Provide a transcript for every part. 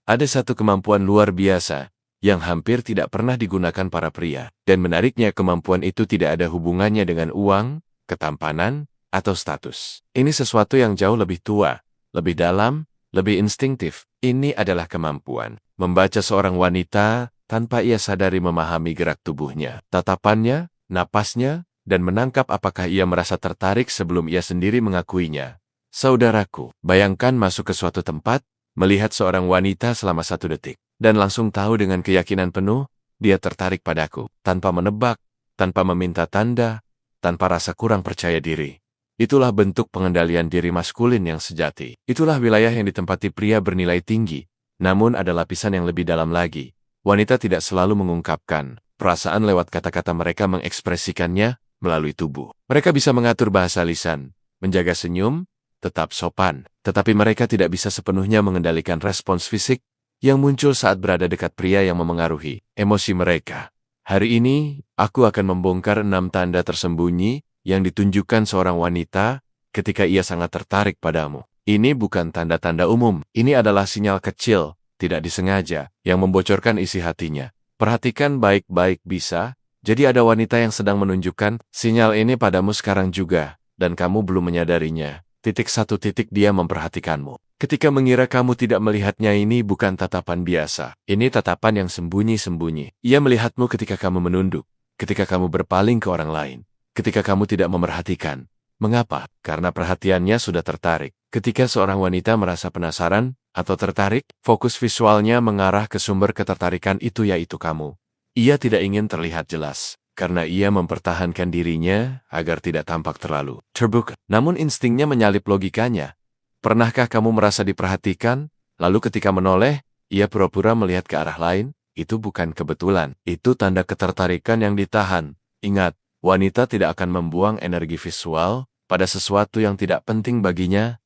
Ada satu kemampuan luar biasa yang hampir tidak pernah digunakan para pria. Dan menariknya kemampuan itu tidak ada hubungannya dengan uang, ketampanan, atau status. Ini sesuatu yang jauh lebih tua, lebih dalam, lebih instinktif. Ini adalah kemampuan membaca seorang wanita tanpa ia sadari, memahami gerak tubuhnya, tatapannya, napasnya, dan menangkap apakah ia merasa tertarik sebelum ia sendiri mengakuinya. Saudaraku, bayangkan masuk ke suatu tempat, melihat seorang wanita selama 1 detik, dan langsung tahu dengan keyakinan penuh, dia tertarik padaku, tanpa menebak, tanpa meminta tanda, tanpa rasa kurang percaya diri. Itulah bentuk pengendalian diri maskulin yang sejati. Itulah wilayah yang ditempati pria bernilai tinggi, namun ada lapisan yang lebih dalam lagi. Wanita tidak selalu mengungkapkan perasaan lewat kata-kata, mereka mengekspresikannya melalui tubuh. Mereka bisa mengatur bahasa lisan, menjaga senyum, tetap sopan, tetapi mereka tidak bisa sepenuhnya mengendalikan respons fisik yang muncul saat berada dekat pria yang memengaruhi emosi mereka. Hari ini, aku akan membongkar 6 tanda tersembunyi yang ditunjukkan seorang wanita ketika ia sangat tertarik padamu. Ini bukan tanda-tanda umum, ini adalah sinyal kecil, tidak disengaja, yang membocorkan isi hatinya. Perhatikan baik-baik bisa, jadi ada wanita yang sedang menunjukkan sinyal ini padamu sekarang juga, dan kamu belum menyadarinya. Dia memperhatikanmu. Ketika mengira kamu tidak melihatnya, ini bukan tatapan biasa. Ini tatapan yang sembunyi-sembunyi. Ia melihatmu ketika kamu menunduk, ketika kamu berpaling ke orang lain, ketika kamu tidak memerhatikan. Mengapa? Karena perhatiannya sudah tertarik. Ketika seorang wanita merasa penasaran atau tertarik, fokus visualnya mengarah ke sumber ketertarikan itu, yaitu kamu. Ia tidak ingin terlihat jelas, karena ia mempertahankan dirinya agar tidak tampak terlalu terbuka. Namun instingnya menyalip logikanya. Pernahkah kamu merasa diperhatikan, lalu ketika menoleh, ia pura-pura melihat ke arah lain? Itu bukan kebetulan. Itu tanda ketertarikan yang ditahan. Ingat, wanita tidak akan membuang energi visual pada sesuatu yang tidak penting baginya.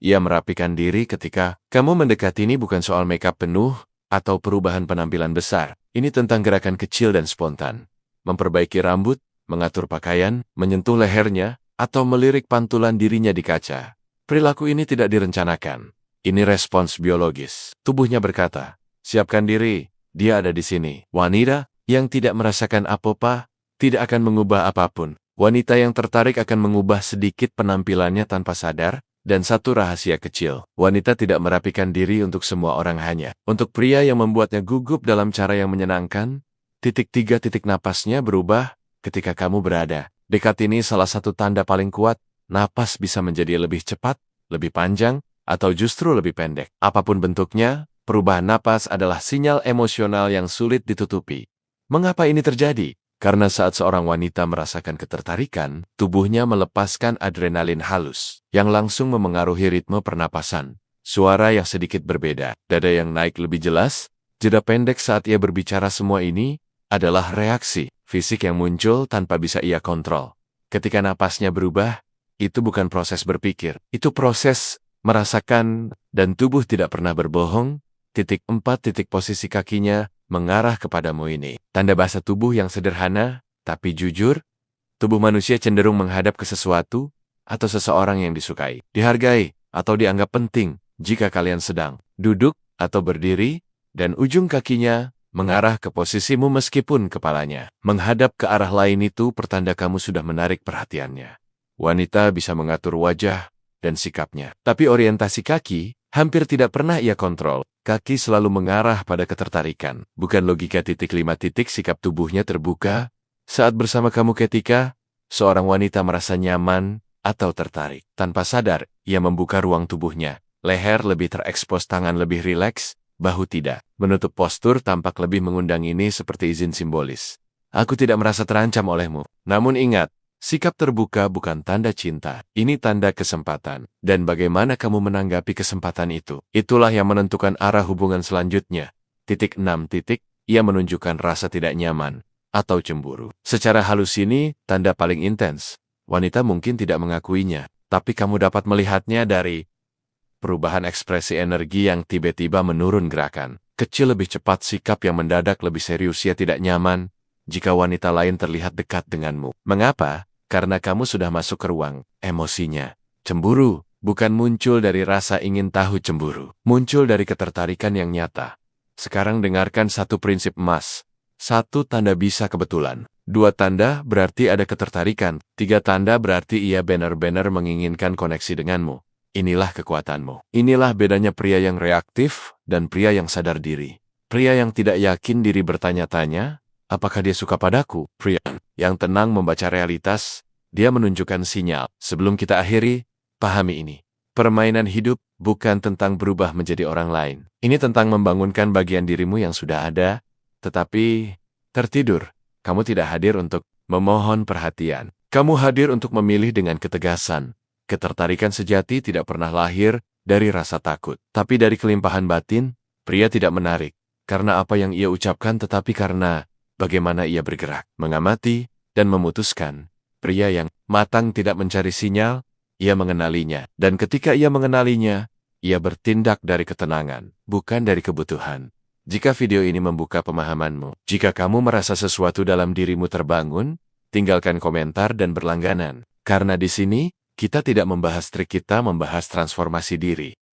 Ia merapikan diri ketika kamu mendekati. Ini bukan soal makeup penuh atau perubahan penampilan besar. Ini tentang gerakan kecil dan spontan. Memperbaiki rambut, mengatur pakaian, menyentuh lehernya, atau melirik pantulan dirinya di kaca. Perilaku ini tidak direncanakan. Ini respons biologis. Tubuhnya berkata, siapkan diri, dia ada di sini. Wanita yang tidak merasakan apa-apa tidak akan mengubah apapun. Wanita yang tertarik akan mengubah sedikit penampilannya tanpa sadar. Dan satu rahasia kecil, wanita tidak merapikan diri untuk semua orang, hanya untuk pria yang membuatnya gugup dalam cara yang menyenangkan. Napasnya berubah ketika kamu berada dekat. Ini salah satu tanda paling kuat. Napas bisa menjadi lebih cepat, lebih panjang, atau justru lebih pendek. Apapun bentuknya, perubahan napas adalah sinyal emosional yang sulit ditutupi. Mengapa ini terjadi? Karena saat seorang wanita merasakan ketertarikan, tubuhnya melepaskan adrenalin halus, yang langsung memengaruhi ritme pernapasan. Suara yang sedikit berbeda, dada yang naik lebih jelas, jeda pendek saat ia berbicara, semua ini adalah reaksi fisik yang muncul tanpa bisa ia kontrol. Ketika napasnya berubah, itu bukan proses berpikir, itu proses merasakan, dan tubuh tidak pernah berbohong. 4. Posisi kakinya mengarah kepadamu. Ini tanda bahasa tubuh yang sederhana, tapi jujur. Tubuh manusia cenderung menghadap ke sesuatu atau seseorang yang disukai, dihargai, atau dianggap penting jika kalian sedang duduk atau berdiri, dan ujung kakinya mengarah ke posisimu meskipun kepalanya menghadap ke arah lain. Itu pertanda kamu sudah menarik perhatiannya. Wanita bisa mengatur wajah dan sikapnya, tapi orientasi kaki hampir tidak pernah ia kontrol. Kaki selalu mengarah pada ketertarikan, bukan logika. 5. Sikap tubuhnya terbuka saat bersama kamu. Ketika seorang wanita merasa nyaman atau tertarik, tanpa sadar, ia membuka ruang tubuhnya. Leher lebih terekspos, tangan lebih rileks, bahu tidak menutup, postur tampak lebih mengundang. Ini seperti izin simbolis. Aku tidak merasa terancam olehmu. Namun ingat, sikap terbuka bukan tanda cinta, ini tanda kesempatan. Dan bagaimana kamu menanggapi kesempatan itu, itulah yang menentukan arah hubungan selanjutnya. 6. Ia menunjukkan rasa tidak nyaman atau cemburu. Secara halus ini tanda paling intens. Wanita mungkin tidak mengakuinya, tapi kamu dapat melihatnya dari perubahan ekspresi energi yang tiba-tiba menurun, gerakan kecil lebih cepat, sikap yang mendadak lebih serius. Ia tidak nyaman jika wanita lain terlihat dekat denganmu. Mengapa? Karena kamu sudah masuk ke ruang emosinya. Cemburu bukan muncul dari rasa ingin tahu cemburu. Muncul dari ketertarikan yang nyata. Sekarang dengarkan satu prinsip emas. 1 tanda bisa kebetulan. 2 tanda berarti ada ketertarikan. 3 tanda berarti ia benar-benar menginginkan koneksi denganmu. Inilah kekuatanmu. Inilah bedanya pria yang reaktif dan pria yang sadar diri. Pria yang tidak yakin diri bertanya-tanya, apakah dia suka padaku? Pria yang tenang membaca realitas, dia menunjukkan sinyal. Sebelum kita akhiri, pahami ini. Permainan hidup bukan tentang berubah menjadi orang lain. Ini tentang membangunkan bagian dirimu yang sudah ada, tetapi tertidur. Kamu tidak hadir untuk memohon perhatian. Kamu hadir untuk memilih dengan ketegasan. Ketertarikan sejati tidak pernah lahir dari rasa takut, tapi dari kelimpahan batin. Pria tidak menarik karena apa yang ia ucapkan, tetapi karena bagaimana ia bergerak, mengamati, dan memutuskan. Pria yang matang tidak mencari sinyal, ia mengenalinya. Dan ketika ia mengenalinya, ia bertindak dari ketenangan, bukan dari kebutuhan. Jika video ini membuka pemahamanmu, jika kamu merasa sesuatu dalam dirimu terbangun, tinggalkan komentar dan berlangganan. Karena di sini, kita tidak membahas trik, kita membahas transformasi diri.